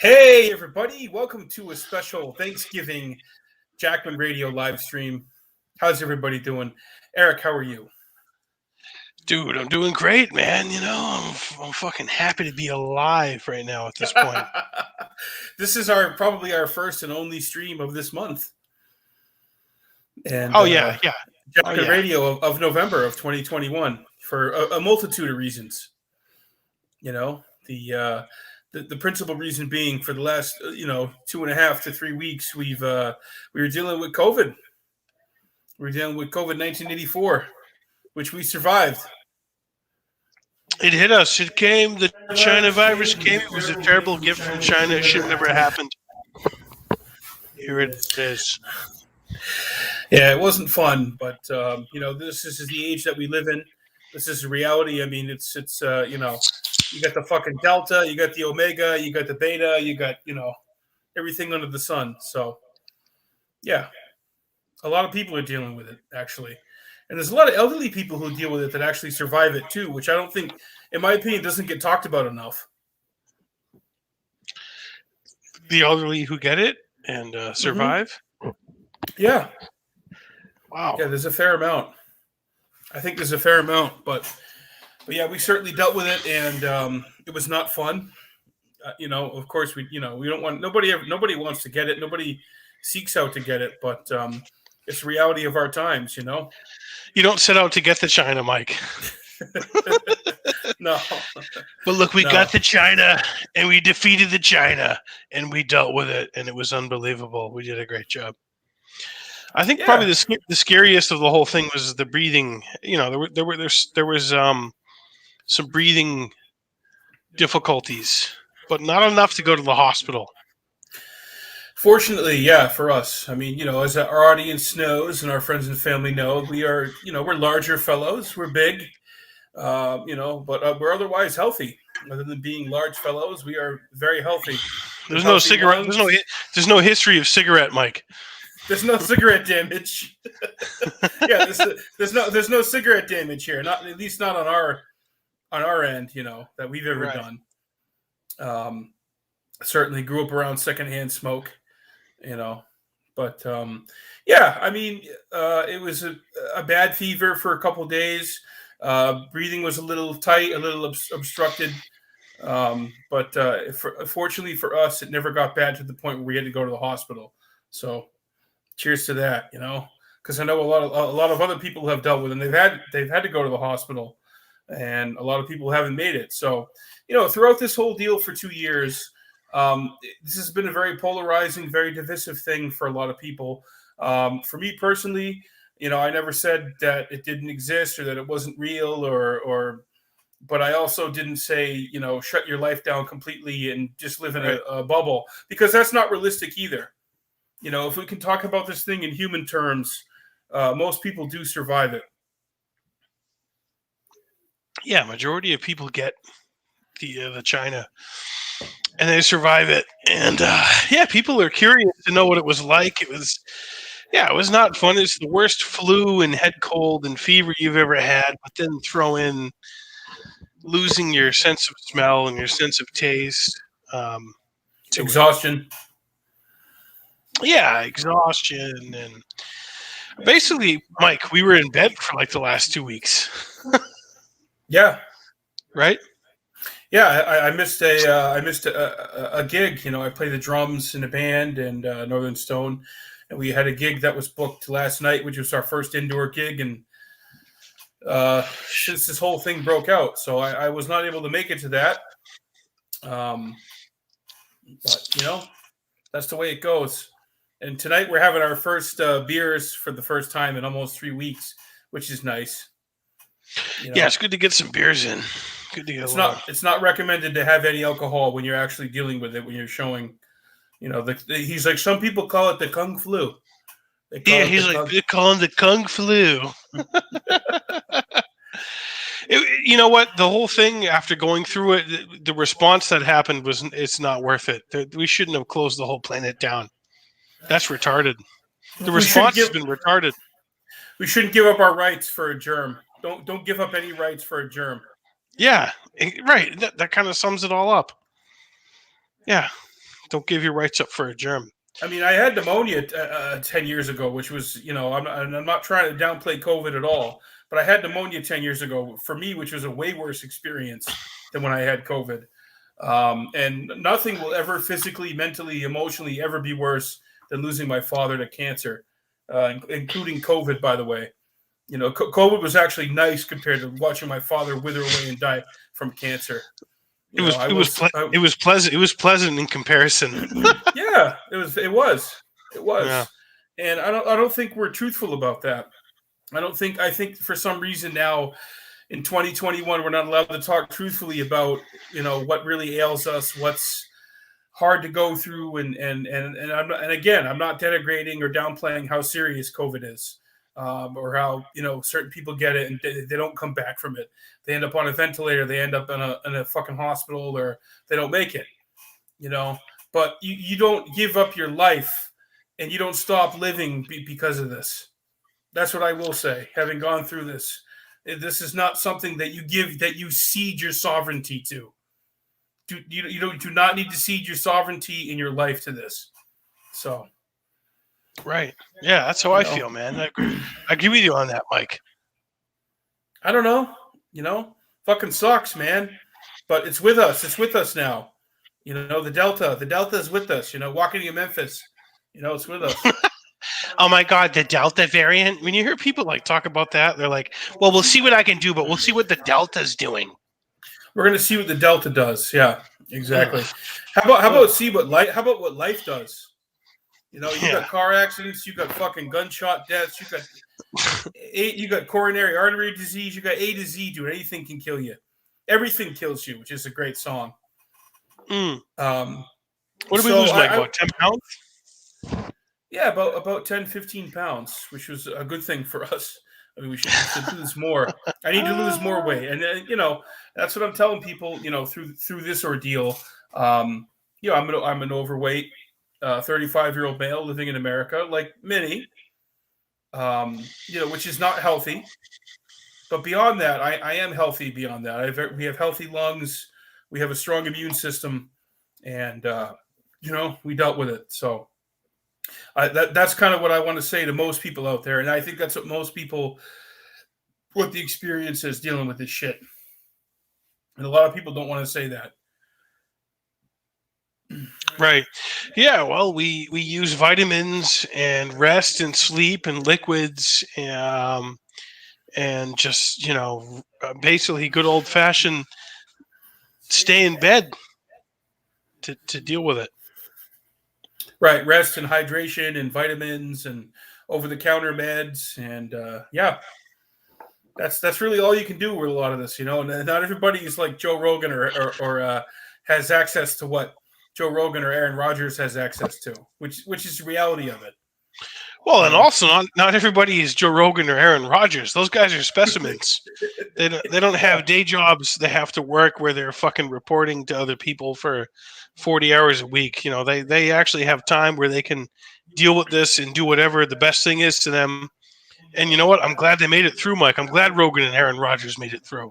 Hey, everybody. Welcome to a special Thanksgiving Jackman Radio live stream. How's everybody doing? Eric, how are you? Dude, I'm doing great, man. I'm fucking happy to be alive right now at this point. This is probably our first and only stream of this month. And yeah. Jackman Radio of November of 2021 for a multitude of reasons. The principal reason being for the last 2.5 to 3 weeks we were dealing with COVID. We were dealing with COVID 1984, which we survived. It hit us. It came. The China virus came. It was a terrible gift from China. It should have never happened. Here it is. Yeah, it wasn't fun, but this is the age that we live in. This is reality. I mean, it's you got the fucking Delta, you got the Omega, you got the Beta, you got, everything under the sun. So, yeah, a lot of people are dealing with it, actually. And there's a lot of elderly people who deal with it that actually survive it, too, which I don't think, in my opinion, doesn't get talked about enough. The elderly who get it and survive? Mm-hmm. Yeah. Wow. Yeah, there's a fair amount. I think there's a fair amount, but yeah, we certainly dealt with it, and it was not fun. Of course, we don't want nobody wants to get it. Nobody seeks out to get it, but it's the reality of our times. You don't set out to get the China, Mike. No. But look, we got the China, and we defeated the China, and we dealt with it, and it was unbelievable. We did a great job. I think probably the scariest of the whole thing was the breathing. There was some breathing difficulties, but not enough to go to the hospital. Fortunately, yeah, for us. I mean, as our audience knows and our friends and family know, we are, we're larger fellows. We're big, but we're otherwise healthy. Other than being large fellows, we are very healthy. There's no cigarette. There's no history of cigarette, Mike. There's no cigarette damage. Yeah, there's no cigarette damage here. Not at least not on our end, that we've ever done. Certainly grew up around secondhand smoke, but yeah, I mean, it was a bad fever for a couple of days. Breathing was a little tight, a little obstructed. But fortunately for us, it never got bad to the point where we had to go to the hospital. So cheers to that, because I know a lot of other people have dealt with it, and they've had to go to the hospital, and a lot of people haven't made it. So, throughout this whole deal for 2 years, this has been a very polarizing, very divisive thing for a lot of people. For me personally, I never said that it didn't exist or that it wasn't real, but I also didn't say, shut your life down completely and just live in a bubble, because that's not realistic either. If we can talk about this thing in human terms, most people do survive it. Yeah, majority of people get the China, and they survive it. And people are curious to know what it was like. It was not fun. It's the worst flu and head cold and fever you've ever had. But then throw in losing your sense of smell and your sense of taste. Exhaustion. Yeah, exhaustion. And basically, Mike, we were in bed for like the last 2 weeks. Yeah. Right? Yeah, I missed a gig. I play the drums in a band and Northern Stone, and we had a gig that was booked last night, which was our first indoor gig, and since this whole thing broke out, so I was not able to make it to that. But that's the way it goes. And tonight we're having our first beers for the first time in almost 3 weeks, which is nice. Yeah, it's good to get some beers in. Good to get It's not recommended to have any alcohol when you're actually dealing with it, when you're showing, he's like, some people call it the Kung Flu. They call him the Kung Flu. You know what? The whole thing, after going through it, the response that happened was, it's not worth it. We shouldn't have closed the whole planet down. That's retarded. The response has been retarded. We shouldn't give up our rights for a germ. Don't give up any rights for a germ. Yeah, right. That kind of sums it all up. Yeah. Don't give your rights up for a germ. I mean, I had pneumonia 10 years ago, which was, I'm not trying to downplay COVID at all, but I had pneumonia 10 years ago for me, which was a way worse experience than when I had COVID. And nothing will ever physically, mentally, emotionally ever be worse than losing my father to cancer, including COVID, by the way. COVID was actually nice compared to watching my father wither away and die from cancer. It was pleasant. It was pleasant in comparison. Yeah, it was. Yeah. And I don't think we're truthful about that. I think for some reason now in 2021 we're not allowed to talk truthfully about, what really ails us, what's hard to go through, and I'm not denigrating or downplaying how serious COVID is. Or how certain people get it and they don't come back from it. They end up on a ventilator. They end up in a fucking hospital, or they don't make it. But you don't give up your life, and you don't stop living because of this. That's what I will say. Having gone through this is not something that you cede your sovereignty to. You do not need to cede your sovereignty in your life to this. So. Right. Yeah, that's how I feel, man. I agree with you on that, Mike. I don't know. Fucking sucks, man. But it's with us. It's with us now. The Delta is with us. Walking in Memphis. It's with us. Oh my God, the Delta variant. When you hear people talk about that, they're like, well, we'll see what I can do, but we'll see what the Delta's doing. We're going to see what the Delta does. Yeah, exactly. How about what life does? You got car accidents, you got fucking gunshot deaths, you got coronary artery disease, you got A to Z, dude. Anything can kill you. Everything kills you, which is a great song. What did we lose, Mike? About 10 pounds? Yeah, about 10, 15 pounds, which was a good thing for us. I mean, we should lose more. I need to lose more weight, and that's what I'm telling people. Through this ordeal, I'm an overweight 35-year-old male living in America, like many, which is not healthy. But beyond that, I am healthy. Beyond that, we have healthy lungs, we have a strong immune system, and we dealt with it. So that's kind of what I want to say to most people out there, and I think that's what the experience is dealing with this shit. And a lot of people don't want to say that. Right. Yeah. Well, we use vitamins and rest and sleep and liquids, and just basically good old fashioned stay in bed to deal with it. Right. Rest and hydration and vitamins and over the counter meds, and that's really all you can do with a lot of this. And not everybody is like Joe Rogan or has access to what Joe Rogan or Aaron Rodgers has access to, which is the reality of it. Well, and also not everybody is Joe Rogan or Aaron Rodgers. Those guys are specimens. They don't have day jobs. They have to work where they're fucking reporting to other people for 40 hours a week. They actually have time where they can deal with this and do whatever the best thing is to them. And you know what? I'm glad they made it through, Mike. I'm glad Rogan and Aaron Rodgers made it through.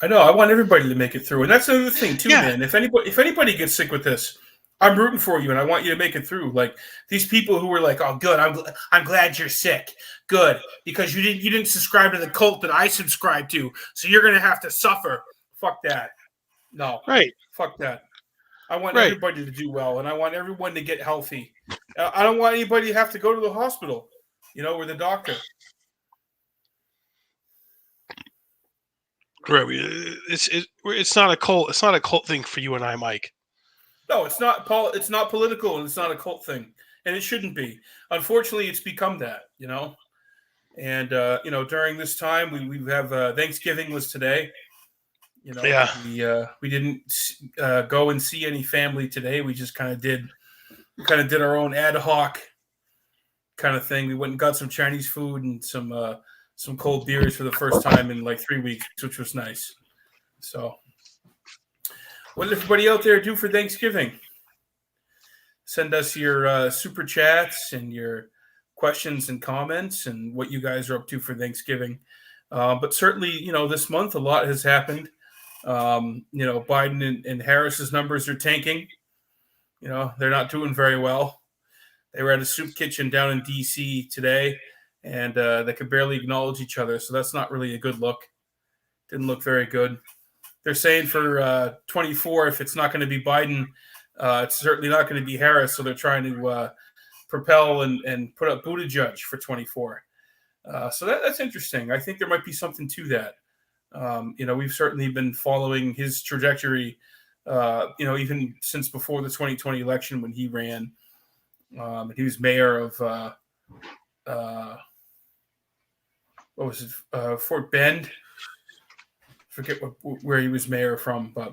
I know. I want everybody to make it through, and that's another thing too, man. If anybody gets sick with this, I'm rooting for you, and I want you to make it through. Like these people who were like, "Oh, good. I'm glad you're sick. Good, because you didn't subscribe to the cult that I subscribe to, so you're gonna have to suffer." Fuck that. No. Right. Fuck that. I want everybody to do well, and I want everyone to get healthy. I don't want anybody to have to go to the hospital, or the doctor. Right. It's not a cult. It's not a cult thing for you and I, Mike. No, it's not. It's not political, and it's not a cult thing, and it shouldn't be. Unfortunately, it's become that. And during this time, we have Thanksgiving was today. We didn't go and see any family today. We just kind of did our own ad hoc kind of thing. We went and got some Chinese food and some cold beers for the first time in like 3 weeks, which was nice. So, what did everybody out there do for Thanksgiving? Send us your super chats and your questions and comments and what you guys are up to for Thanksgiving. But certainly, this month a lot has happened. Biden and Harris's numbers are tanking. You know, they're not doing very well. They were at a soup kitchen down in D.C. today, and they could barely acknowledge each other. So that's not really a good look. Didn't look very good. They're saying for 24, if it's not going to be Biden, it's certainly not going to be Harris. So they're trying to propel and put up Buttigieg for 24. So that's interesting. I think there might be something to that. We've certainly been following his trajectory, even since before the 2020 election when he ran. He was mayor of what was it, Fort Bend. Forget where he was mayor from, but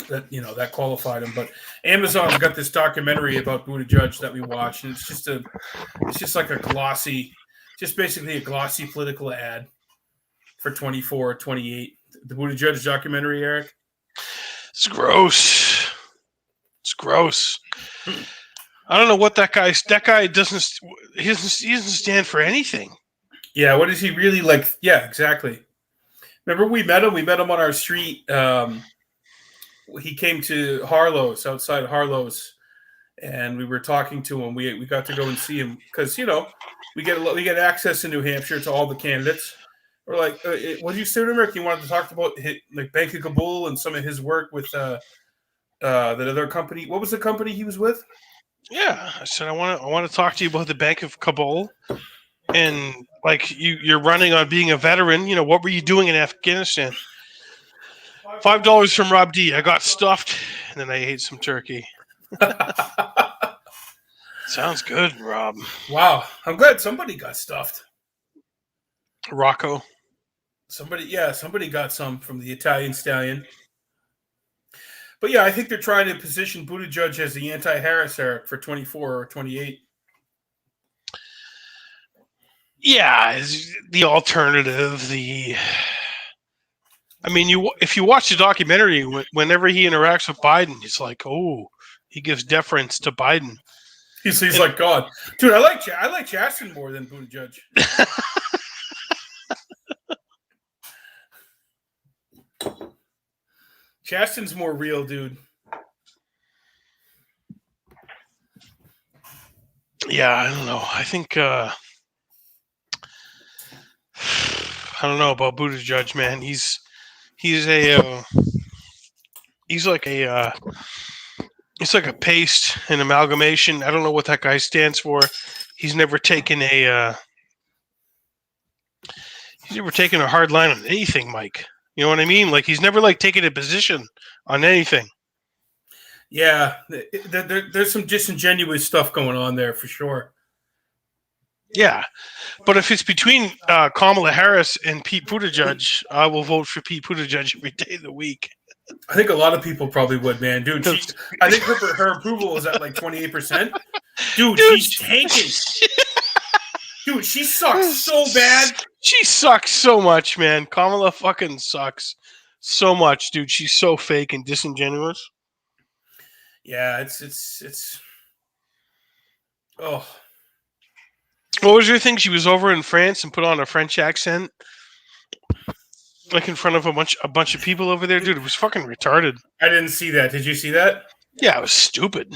that qualified him. But Amazon's got this documentary about Buttigieg that we watched, and it's just like a glossy, just basically a glossy political ad for 24 or 28. The Buttigieg documentary, Eric. It's gross. It's gross. I don't know what that guy doesn't. He doesn't stand for anything. Yeah, what is he really like? Yeah, exactly. Remember we met him? We met him on our street. He came to Harlow's, outside Harlow's, and we were talking to him. We got to go and see him because we get access in New Hampshire to all the candidates. We're like, what did you say to him, Rick? You wanted to talk about like Bank of Kabul and some of his work with that other company. What was the company he was with? Yeah, I said I want to talk to you about the Bank of Kabul. And like you're running on being a veteran, what were you doing in Afghanistan? $5 from Rob D. I got stuffed, and then I ate some turkey. Sounds good, Rob. Wow, I'm glad somebody got stuffed. Rocco. Somebody got some from the Italian Stallion. But yeah, I think they're trying to position Buttigieg as the anti-Harris, Eric, for 24 or 28. Yeah, the alternative. If you watch the documentary, whenever he interacts with Biden, it's like, oh, he gives deference to Biden. He's like God, dude. I like Chastain more than Buttigieg. Chastain's more real, dude. Yeah, I don't know. I think I don't know about Buttigieg, man. He's like a paste, an amalgamation. I don't know what that guy stands for. He's never taken a hard line on anything, Mike. You know what I mean? Like he's never taken a position on anything. Yeah, there's some disingenuous stuff going on there for sure. Yeah, but if it's between Kamala Harris and Pete Buttigieg, I will vote for Pete Buttigieg every day of the week. I think a lot of people probably would, man. Dude, I think her approval is at 28%. Dude, she's tanking. Dude, she sucks so bad. She sucks so much, man. Kamala fucking sucks so much, dude. She's so fake and disingenuous. Yeah, it's. Oh. What was your thing? She was over in France and put on a French accent, in front of a bunch of people over there, dude. It was fucking retarded. I didn't see that. Did you see that? Yeah, it was stupid.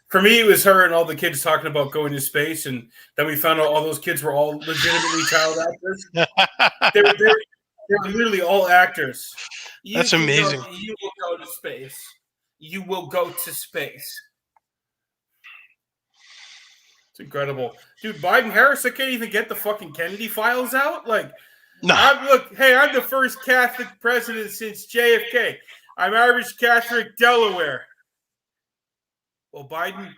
For me, it was her and all the kids talking about going to space, and then we found out all those kids were all legitimately child actors. They're literally all actors. That's amazing. You will go to space. You will go to space. It's incredible. Dude, Biden-Harris, I can't even get the fucking Kennedy files out. No. I'm the first Catholic president since JFK. I'm Irish Catholic, Delaware. Well, Biden,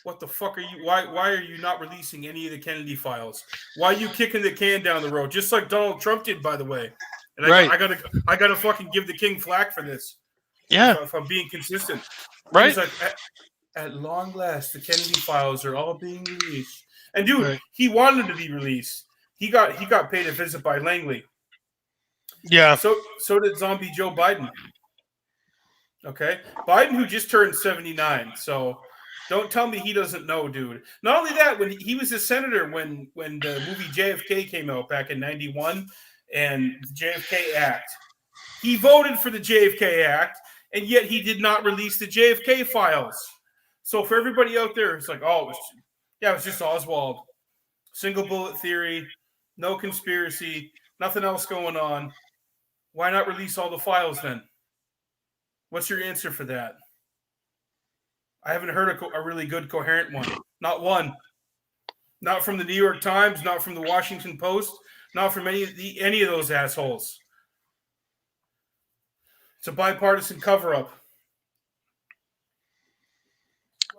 what the fuck are you? Why are you not releasing any of the Kennedy files? Why are you kicking the can down the road? Just like Donald Trump did, by the way. And right. I gotta fucking give the king flack for this. Yeah. If I'm being consistent. Right. He's like, at long last, the Kennedy files are all being released. And dude, right. He wanted to be released. He got paid a visit by Langley. Yeah. So did zombie Joe Biden. Okay, Biden, who just turned 79. So don't tell me he doesn't know, dude. Not only that, when he was a senator when the movie JFK came out back in '91 and the JFK Act, he voted for the JFK Act, and yet he did not release the JFK files. So for everybody out there, it's like, oh, it was just Oswald. Single bullet theory, no conspiracy, nothing else going on. Why not release all the files then? What's your answer for that? I haven't heard a really good, coherent one. Not one. Not from the New York Times, not from the Washington Post, not from any of those assholes. It's a bipartisan cover-up.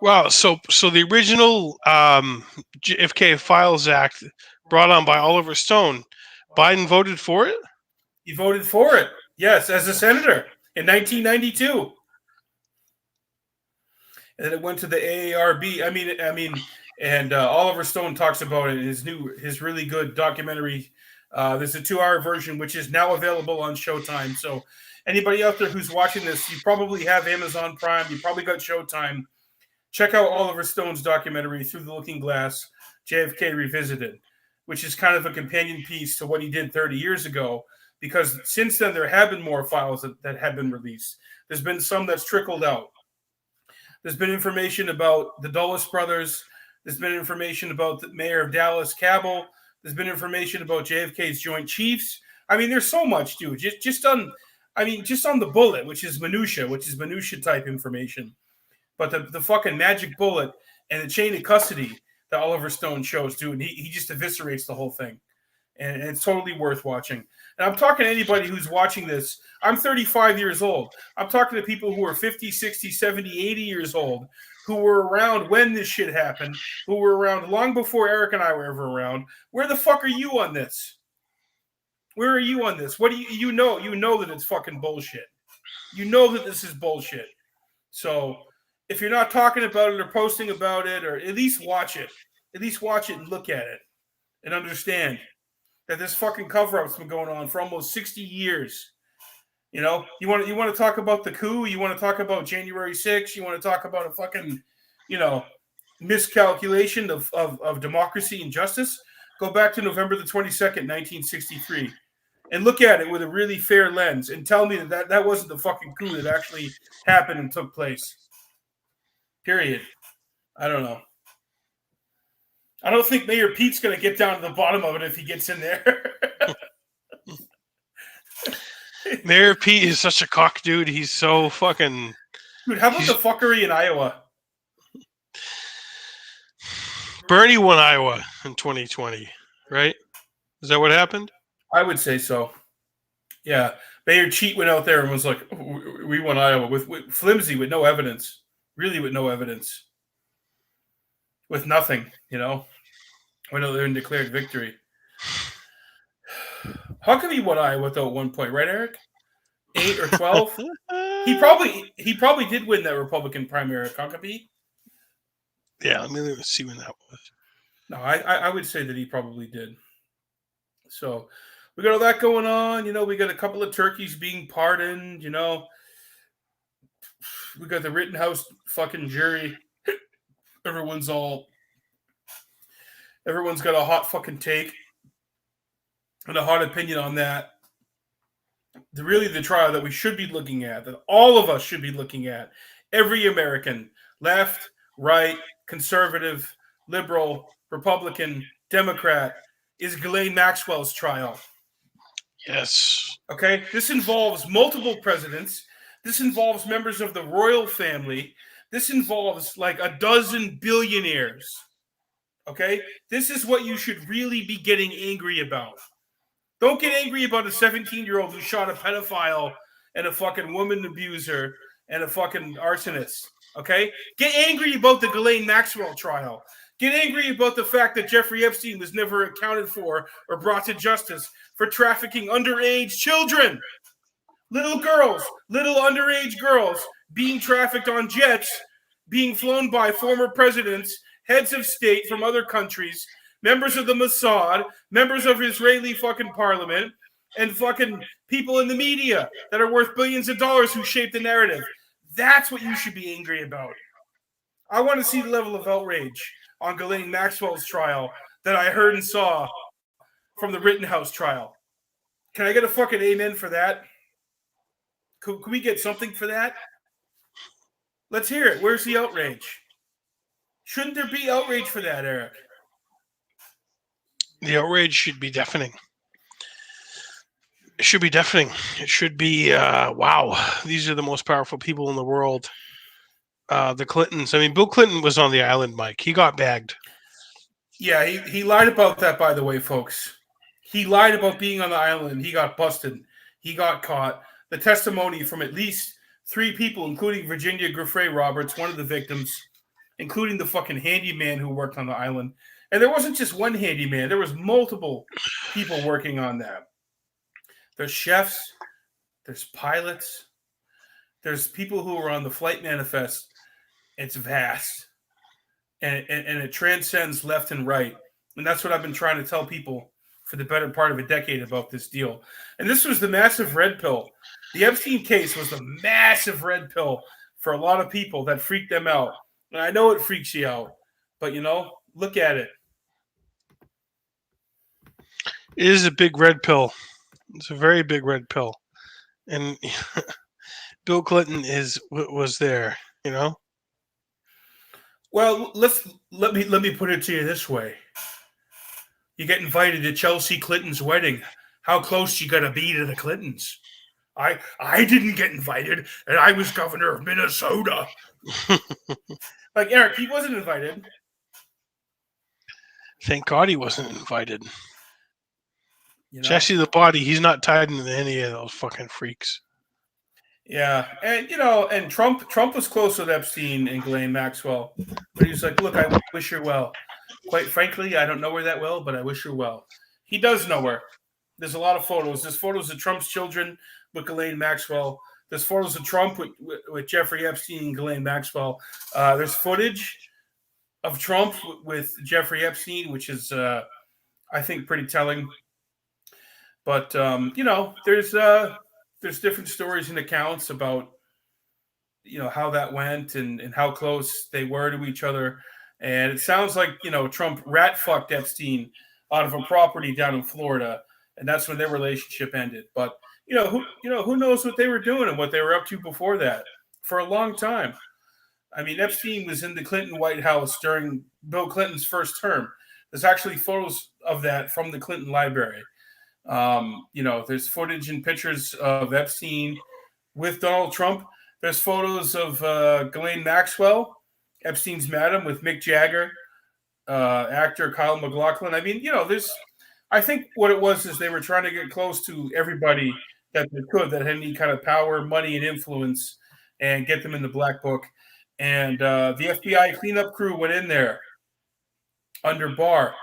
Wow. So the original JFK Files Act brought on by Oliver Stone, Biden voted for it? He voted for it, yes, as a senator in 1992. And then it went to the AARB. And Oliver Stone talks about it in his really good documentary. There's a 2-hour version, which is now available on Showtime. So anybody out there who's watching this, you probably have Amazon Prime. You probably got Showtime. Check out Oliver Stone's documentary, Through the Looking Glass, JFK Revisited, which is kind of a companion piece to what he did 30 years ago. Because since then, there have been more files that have been released. There's been some that's trickled out. There's been information about the Dulles brothers. There's been information about the mayor of Dallas, Cabell. There's been information about JFK's Joint Chiefs. I mean, there's so much, dude. Just on the bullet, which is minutia type information. But the fucking magic bullet and the chain of custody that Oliver Stone shows, dude, he just eviscerates the whole thing. And it's totally worth watching. And I'm talking to anybody who's watching this. I'm 35 years old. I'm talking to people who are 50, 60, 70, 80 years old, who were around when this shit happened, who were around long before Eric and I were ever around. Where the fuck are you on this? Where are you on this? What do you know? You know that it's fucking bullshit. You know that this is bullshit. So if you're not talking about it or posting about it, or at least watch it. At least watch it and look at it and understand that this fucking cover-up's been going on for almost 60 years. You know, you want to talk about the coup? You want to talk about January 6th? You want to talk about a fucking, miscalculation of democracy and justice? Go back to November the 22nd, 1963, and look at it with a really fair lens and tell me that wasn't the fucking coup that actually happened and took place. Period. I don't know. I don't think Mayor Pete's going to get down to the bottom of it if he gets in there. Mayor Pete is such a cock dude. He's so fucking... Dude, how about the fuckery in Iowa? Bernie won Iowa in 2020, right? Is that what happened? I would say so. Yeah. Mayor Cheat went out there and was like, we won Iowa with flimsy, with no evidence. Really with no evidence. With nothing, went out there and declared victory. How come he won Iowa though at one point, right, Eric? 8 or 12? He probably did win that Republican primary, how come he? Yeah, let me see when that was. No, I would say that he probably did. So we got all that going on, we got a couple of turkeys being pardoned, we got the Rittenhouse fucking jury. Everyone's got a hot fucking take and a hot opinion on that. The trial that we should be looking at, that all of us should be looking at, every American, left, right, conservative, liberal, Republican, Democrat, is Ghislaine Maxwell's trial. Yes. Okay? This involves multiple presidents. This involves members of the royal family. This involves like a dozen billionaires. Okay? This is what you should really be getting angry about. Don't get angry about a 17-year-old who shot a pedophile and a fucking woman abuser and a fucking arsonist. Okay? Get angry about the Ghislaine Maxwell trial. Get angry about the fact that Jeffrey Epstein was never accounted for or brought to justice for trafficking underage children. Little girls, little underage girls being trafficked on jets, being flown by former presidents, heads of state from other countries, members of the Mossad, members of Israeli fucking parliament, and fucking people in the media that are worth billions of dollars who shape the narrative. That's what you should be angry about. I want to see the level of outrage on Ghislaine Maxwell's trial that I heard and saw from the Rittenhouse trial. Can I get a fucking amen for that? Can we get something for that? Let's hear it. Where's the outrage? Shouldn't there be outrage for that, Eric? The outrage should be deafening. It should be deafening. It should be, wow, these are the most powerful people in the world. The Clintons. I mean, Bill Clinton was on the island, Mike. He got bagged. Yeah, he lied about that, by the way, folks. He lied about being on the island. He got busted. He got caught. The testimony from at least 3 people, including Virginia Griffey Roberts, one of the victims, including the fucking handyman who worked on the island. And there wasn't just one handyman. There was multiple people working on that. There's chefs. There's pilots. There's people who were on the flight manifest. It's vast. And it transcends left and right. And that's what I've been trying to tell people for the better part of a decade about this deal. And this was the massive red pill. The Epstein case was the massive red pill for a lot of people that freaked them out. And I know it freaks you out. But, look at it. It is a big red pill. It's a very big red pill. And Bill Clinton was there, Well, let me put it to you this way. You get invited to Chelsea Clinton's wedding. How close you gotta be to the Clintons? I didn't get invited, and I was governor of Minnesota. Like, Eric, he wasn't invited. Thank God he wasn't invited. Jesse the Body, he's not tied into any of those fucking freaks. Yeah, and and Trump was close with Epstein and Ghislaine Maxwell, but he was like, "Look, I wish her well. Quite frankly, I don't know her that well, but I wish her well." He does know her. There's a lot of photos. There's photos of Trump's children with Ghislaine Maxwell. There's photos of Trump with Jeffrey Epstein and Ghislaine Maxwell. There's footage of Trump with Jeffrey Epstein, which is, I think, pretty telling. But there's different stories and accounts about, how that went and how close they were to each other. And it sounds like, Trump rat fucked Epstein out of a property down in Florida. And that's when their relationship ended. But, who knows what they were doing and what they were up to before that for a long time. I mean, Epstein was in the Clinton White House during Bill Clinton's first term. There's actually photos of that from the Clinton Library. There's footage and pictures of Epstein with Donald Trump. There's photos of Ghislaine Maxwell, Epstein's madam, with Mick Jagger, actor Kyle MacLachlan. I mean, I think what it was is they were trying to get close to everybody that they could that had any kind of power, money, and influence, and get them in the black book. And the FBI cleanup crew went in there under Barr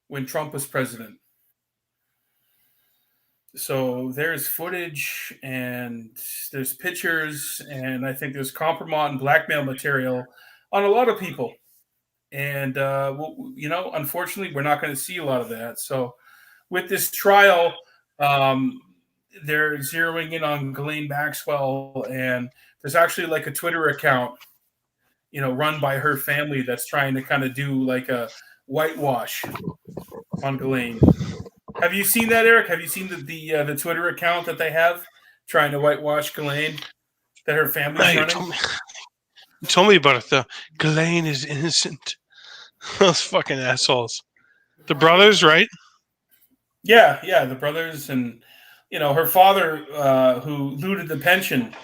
when Trump was president. So there's footage and there's pictures, and I think there's compromise and blackmail material on a lot of people. And, unfortunately, we're not going to see a lot of that. So with this trial, they're zeroing in on Ghislaine Maxwell, and there's actually like a Twitter account, run by her family that's trying to kind of do like a whitewash on Ghislaine. Have you seen that, Eric? Have you seen the Twitter account that they have trying to whitewash Ghislaine that her family's running? You told me about it, though. Ghislaine is innocent. Those fucking assholes. The brothers, right? Yeah, the brothers, and her father, who looted the pension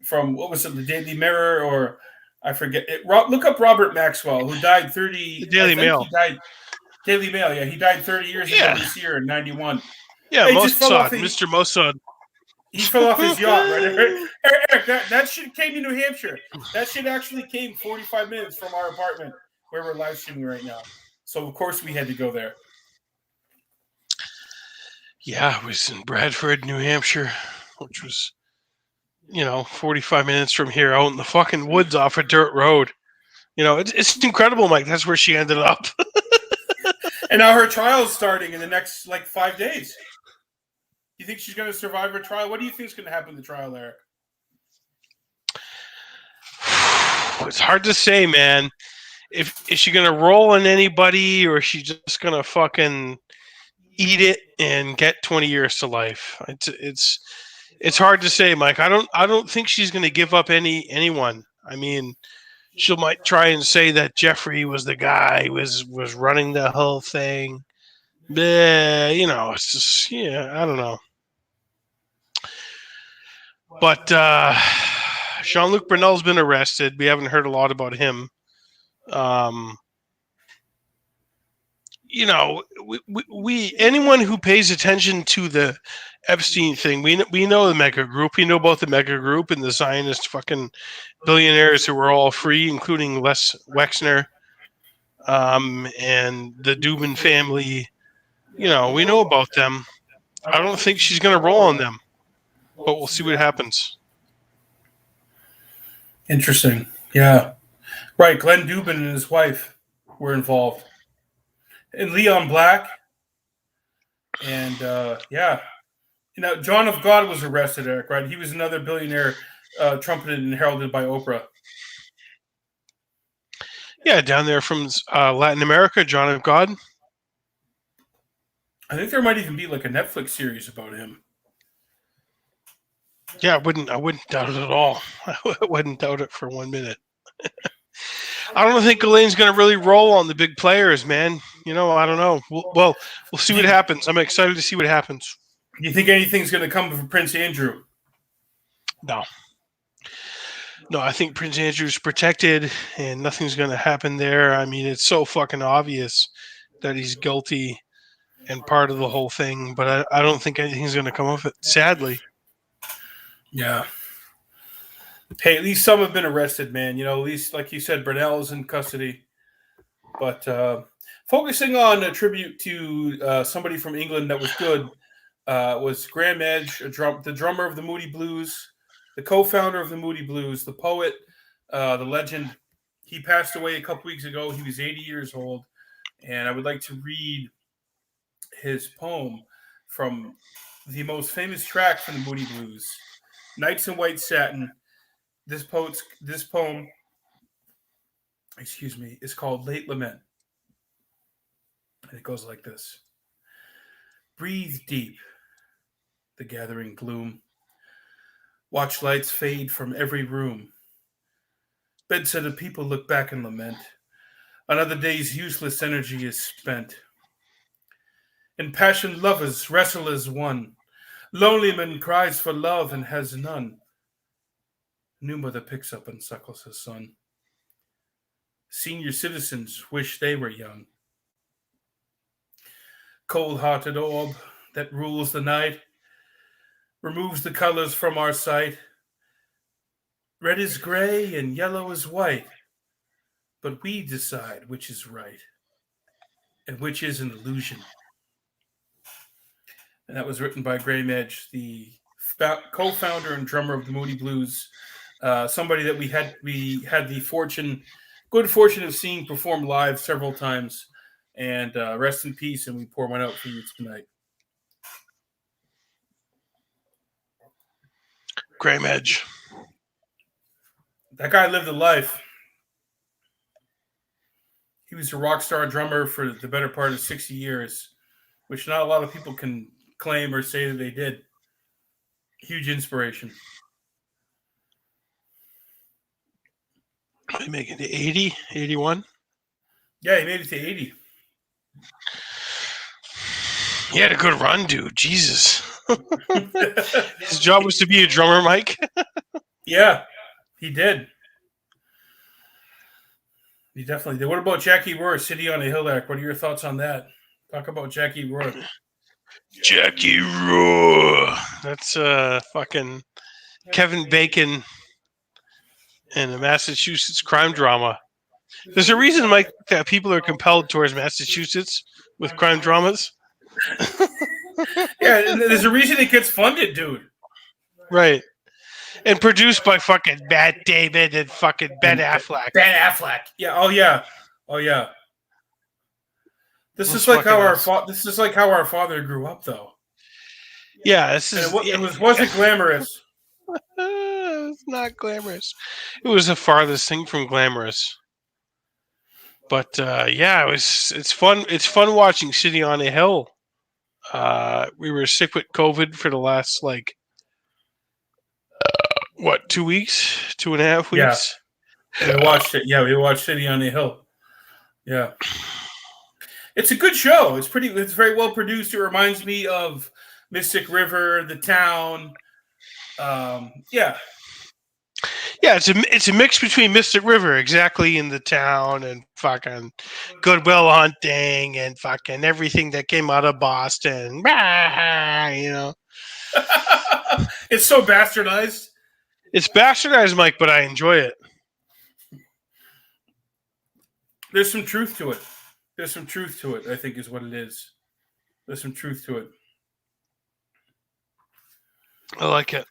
from, what was it, the Daily Mirror, or I forget. Look up Robert Maxwell, who died 30. The Daily Mail. Daily Mail, yeah. He died 30 years ago this year in 91. Yeah, Mossad, Mr. Mossad. He fell off his yacht, right? Eric, that shit came to New Hampshire. That shit actually came 45 minutes from our apartment where we're live streaming right now. So, of course, we had to go there. Yeah, I was in Bradford, New Hampshire, which was, 45 minutes from here, out in the fucking woods off a dirt road. It's incredible, Mike. That's where she ended up. And now her trial is starting in the next, 5 days. You think she's going to survive her trial? What do you think is going to happen in the trial, Eric? It's hard to say, man. Is she going to roll on anybody, or is she just going to fucking eat it and get 20 years to life? It's hard to say, Mike. I don't think she's going to give up anyone. I mean, she might try and say that Jeffrey was the guy who was running the whole thing. It's just, I don't know. But Jean-Luc Brunel's been arrested. We haven't heard a lot about him. We anyone who pays attention to the Epstein thing, we know the mega group. We know about the mega group and the Zionist fucking billionaires who were all free, including Les Wexner, and the Dubin family. We know about them. I don't think she's going to roll on them, but we'll see what happens. Interesting. Yeah. Right. Glenn Dubin and his wife were involved. And Leon Black. And, John of God was arrested, Eric, right? He was another billionaire trumpeted and heralded by Oprah. Yeah, down there from Latin America, John of God. I think there might even be like a Netflix series about him. Yeah, I wouldn't doubt it at all. I wouldn't doubt it for 1 minute. I don't think Elaine's going to really roll on the big players, man. I don't know. We'll see what happens. I'm excited to see what happens. Do you think anything's going to come from Prince Andrew? No, I think Prince Andrew's protected and nothing's going to happen there. I mean, it's so fucking obvious that he's guilty and part of the whole thing, but I don't think anything's going to come of it, sadly. Yeah. Hey, at least some have been arrested, man. At least, like you said, Brunel is in custody. But focusing on a tribute to somebody from England that was good was Graham Edge, the drummer of the Moody Blues, the co-founder of the Moody Blues, the poet, the legend. He passed away a couple weeks ago. He was 80 years old. And I would like to read his poem from the most famous track from the Moody Blues, Nights in White Satin. This poem, is called Late Lament. And it goes like this. Breathe deep, the gathering gloom. Watch lights fade from every room. Bedside of people look back and lament. Another day's useless energy is spent. Impassioned lovers wrestle as one. Lonely man cries for love and has none. New mother picks up and suckles her son. Senior citizens wish they were young. Cold-hearted orb that rules the night removes the colors from our sight. Red is gray and yellow is white, but we decide which is right and which is an illusion. And that was written by Graham Edge, the co-founder and drummer of the Moody Blues. Somebody that we had the good fortune of seeing perform live several times. And rest in peace, and we pour one out for you tonight. Graham Edge. That guy lived a life. He was a rock star drummer for the better part of 60 years, which not a lot of people can claim or say that they did. Huge inspiration. Did he make it to 80, 81? Yeah, he made it to 80. He had a good run, dude. Jesus. His job was to be a drummer, Mike. Yeah, he did. He definitely did. What about Jackie Rohr, City on a Hill, Eric? What are your thoughts on that? Talk about Jackie Rohr. Jackie Rohr. That's fucking Kevin Bacon in a Massachusetts crime drama. There's a reason, Mike, that people are compelled towards Massachusetts with crime dramas. Yeah, there's a reason it gets funded, dude. Right. And produced by fucking Matt Damon and fucking Ben Affleck. Ben Affleck. Yeah. Oh yeah. Oh yeah. This is like how our father grew up, though. Yeah, it wasn't glamorous. It's not glamorous. It was the farthest thing from glamorous. But yeah, it's fun. It's fun watching City on a Hill. We were sick with COVID for the last 2 weeks, 2.5 weeks. We watched it. Yeah, we watched City on the Hill. Yeah, it's a good show. It's very well produced. It reminds me of Mystic River, The Town. Yeah, Yeah, it's a mix between Mystic River, exactly, in The Town, and fucking Goodwill Hunting, and fucking everything that came out of Boston. You know, it's so bastardized. it's bastardized, Mike, but I enjoy it. There's some truth to it. There's some truth to it, I think, is what it is. There's some truth to it. I like it.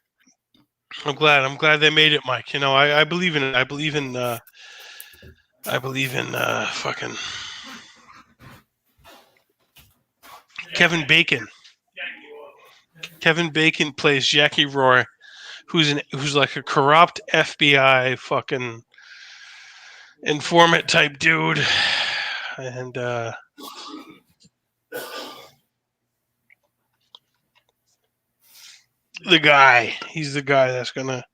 I'm glad they made it, Mike. You know, I believe in it. I believe in fucking Kevin Bacon. Kevin Bacon plays Jackie Roy, who's like a corrupt FBI fucking informant type dude, and he's the guy that's gonna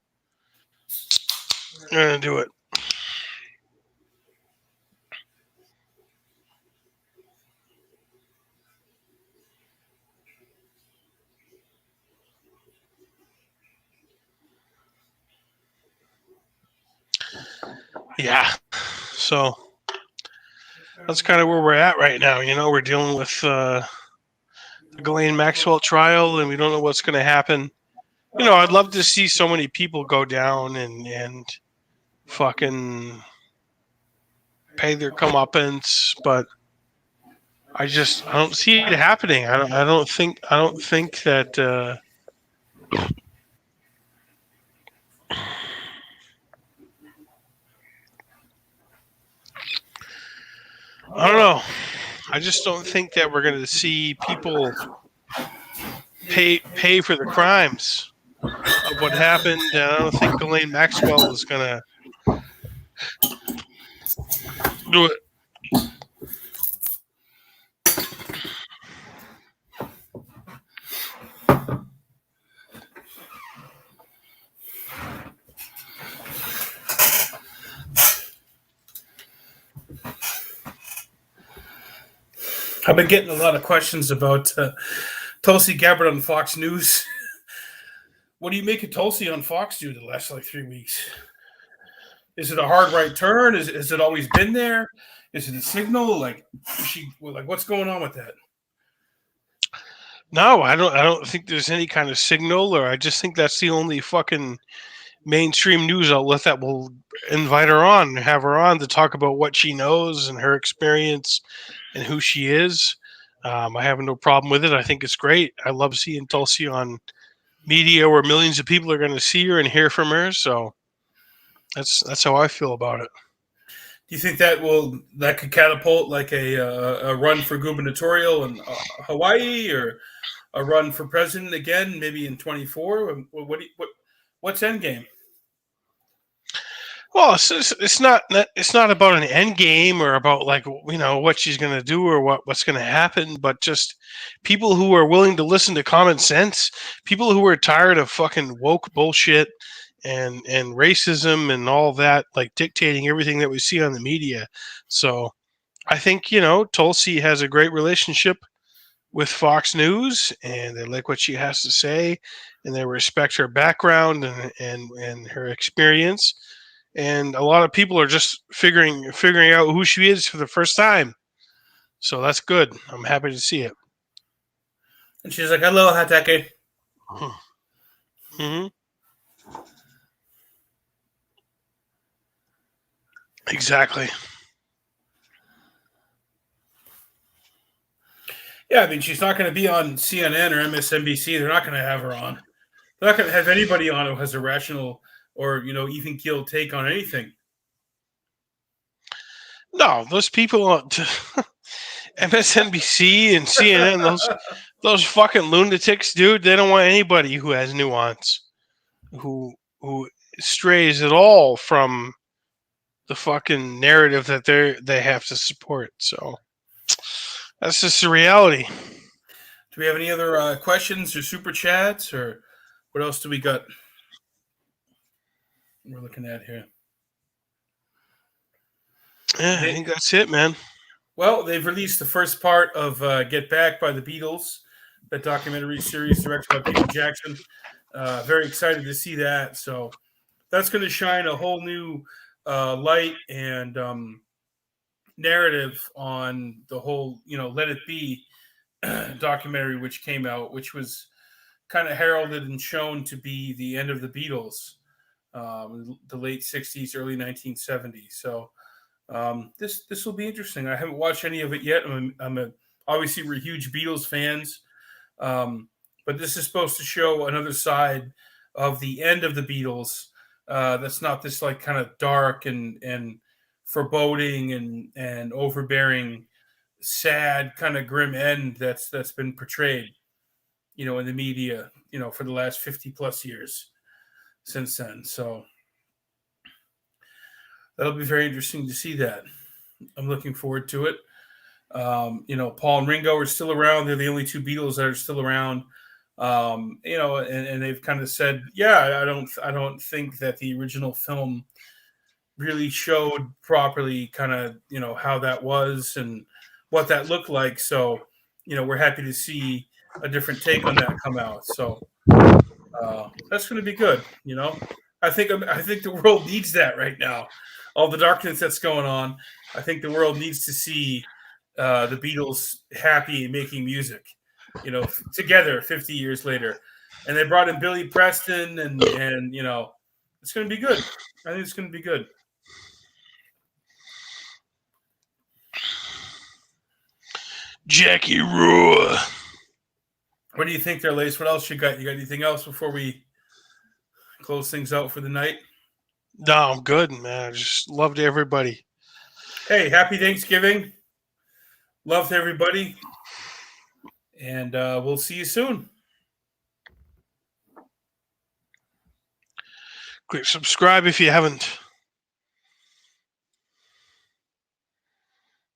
do it. Yeah, so that's kind of where we're at right now. You know, we're dealing with the Ghislaine Maxwell trial, and we don't know what's going to happen. You know, I'd love to see so many people go down and fucking pay their comeuppance, but I don't see it happening. I don't think that. I don't know. I just don't think that we're going to see people pay for the crimes of what happened. And I don't think Ghislaine Maxwell is going to do it. I've been getting a lot of questions about Tulsi Gabbard on Fox News. What do you make of Tulsi on Fox News the last 3 weeks? Is it a hard right turn? Has it always been there? Is it a signal? What's going on with that? No, I don't think there's any kind of signal, or I just think that's the only fucking mainstream news outlet that will invite her on, have her on to talk about what she knows and her experience and who she is. I have no problem with it. I think it's great. I love seeing Tulsi on media where millions of people are going to see her and hear from her. So that's how I feel about it. Do you think that could catapult a run for gubernatorial in Hawaii, or a run for president again, maybe in 24? What's endgame? Well, it's not about an end game or about what she's going to do or what's going to happen, but just people who are willing to listen to common sense, people who are tired of fucking woke bullshit and racism and all that, dictating everything that we see on the media. So I think, Tulsi has a great relationship with Fox News, and they like what she has to say, and they respect her background and her experience. And a lot of people are just figuring out who she is for the first time. So that's good. I'm happy to see it. And she's like, "Hello, Hatake." Mm-hmm. Exactly. Yeah, I mean, she's not going to be on CNN or MSNBC. They're not going to have her on. They're not going to have anybody on who has a rational or even keeled take on anything. No, those people on MSNBC and CNN, those fucking lunatics, dude. They don't want anybody who has nuance, who strays at all from the fucking narrative that they have to support. So that's just the reality. Do we have any other questions or super chats, or what else do we got? We're looking at here. Yeah, I think that's it, man. Well, they've released the first part of Get Back by the Beatles, that documentary series directed by Peter Jackson. Very excited to see that. So that's going to shine a whole new light and narrative on the whole, Let It Be documentary, which came out, which was kind of heralded and shown to be the end of the Beatles, the late 60s, early 1970s. So this will be interesting. I haven't watched any of it yet. Obviously we're huge Beatles fans, but this is supposed to show another side of the end of the Beatles. That's not this like kind of dark and foreboding and overbearing, sad, kind of grim end that's been portrayed, in the media, for the last 50 plus years since then. So that'll be very interesting to see that. I'm looking forward to it. Paul and Ringo are still around. They're the only two Beatles that are still around. And they've kind of said, yeah, I don't think that the original film really showed properly kind of, how that was and what that looked like. So, we're happy to see a different take on that come out. So that's going to be good. I think the world needs that right now. All the darkness that's going on, I think the world needs to see the Beatles happy and making music, together 50 years later. And they brought in Billy Preston and it's going to be good. I think it's going to be good. Jackie Roar. What do you think there, Lace? What else you got? You got anything else before we close things out for the night? No, I'm good, man. I just loved everybody. Hey, happy Thanksgiving. Love to everybody. And we'll see you soon. Click subscribe if you haven't.